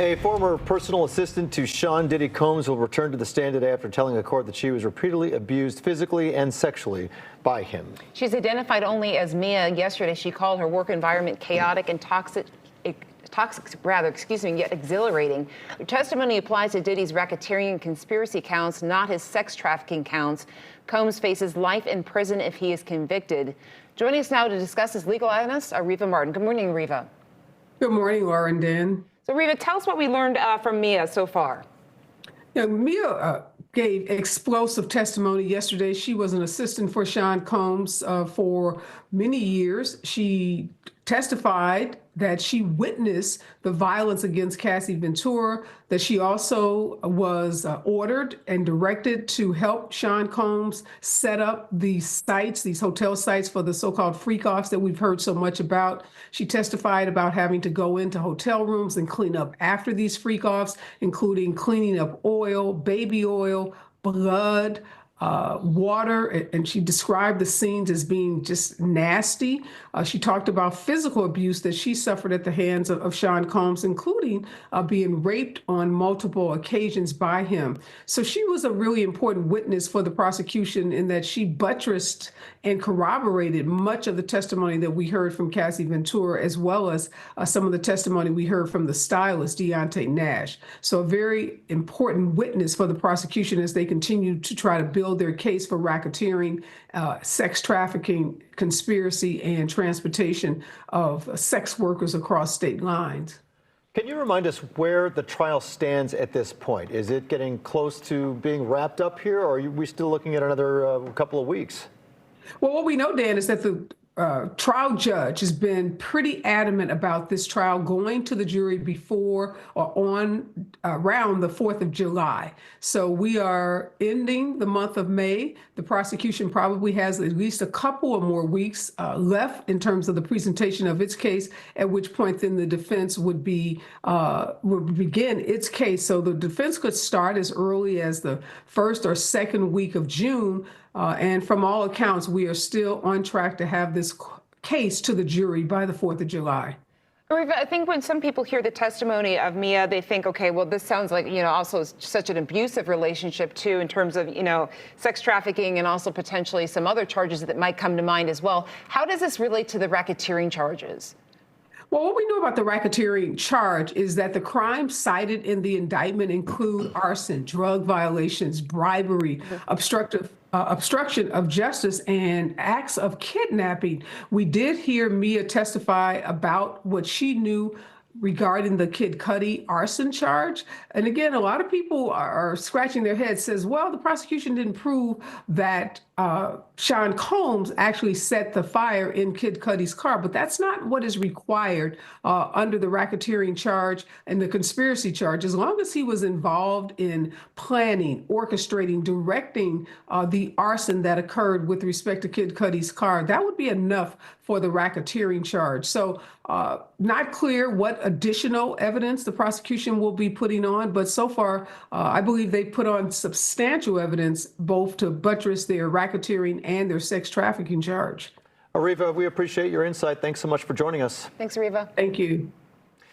A former personal assistant to Sean Diddy Combs will return to the stand today after telling a court that she was repeatedly abused physically and sexually by him. She's identified only as Mia. Yesterday, she called her work environment chaotic and toxic, yet exhilarating. Her testimony applies to Diddy's racketeering conspiracy counts, not his sex trafficking counts. Combs faces life in prison if he is convicted. Joining us now to discuss his legal analyst, Reva Martin. Good morning, Reva. Good morning, Laura and Dan. So, Reva, tell us what we learned from Mia so far. Yeah, Mia gave explosive testimony yesterday. She was an assistant for Sean Combs for many years. She testified that she witnessed the violence against Cassie Ventura, that she also was ordered and directed to help Sean Combs set up these sites, these hotel sites for the so-called freak-offs that we've heard so much about. She testified about having to go into hotel rooms and clean up after these freak-offs, including cleaning up oil, baby oil, blood, water, and she described the scenes as being just nasty. She talked about physical abuse that she suffered at the hands of Sean Combs, including being raped on multiple occasions by him. So she was a really important witness for the prosecution in that she buttressed and corroborated much of the testimony that we heard from Cassie Ventura, as well as some of the testimony we heard from the stylist, Deontay Nash. So a very important witness for the prosecution as they continue to try to build their case for racketeering, sex trafficking, conspiracy, and transportation of sex workers across state lines. Can you remind us where the trial stands at this point? Is it getting close to being wrapped up here, or are we still looking at another couple of weeks? Well, what we know, Dan, is that the trial judge has been pretty adamant about this trial going to the jury before or on around the 4th of July. So we are ending the month of May. The prosecution probably has at least a couple of more weeks left in terms of the presentation of its case, at which point then the defense would begin its case. So the defense could start as early as the first or second week of June. And from all accounts, we are still on track to have this case to the jury by the 4th of July. Reva, I think when some people hear the testimony of Mia, they think, okay, well, this sounds like, also such an abusive relationship, too, in terms of, sex trafficking and also potentially some other charges that might come to mind as well. How does this relate to the racketeering charges? Well, what we know about the racketeering charge is that the crimes cited in the indictment include arson, drug violations, bribery, obstruction of justice, and acts of kidnapping. We did hear Mia testify about what she knew regarding the Kid Cudi arson charge. And again, a lot of people are scratching their heads, says, well, the prosecution didn't prove that Sean Combs actually set the fire in Kid Cudi's car, but that's not what is required under the racketeering charge and the conspiracy charge. As long as he was involved in planning, orchestrating, directing the arson that occurred with respect to Kid Cudi's car, that would be enough for the racketeering charge. So not clear what additional evidence the prosecution will be putting on, but so far, I believe they put on substantial evidence both to buttress their racketeering and their sex trafficking charge. Reva, we appreciate your insight. Thanks so much for joining us. Thanks, Reva. Thank you.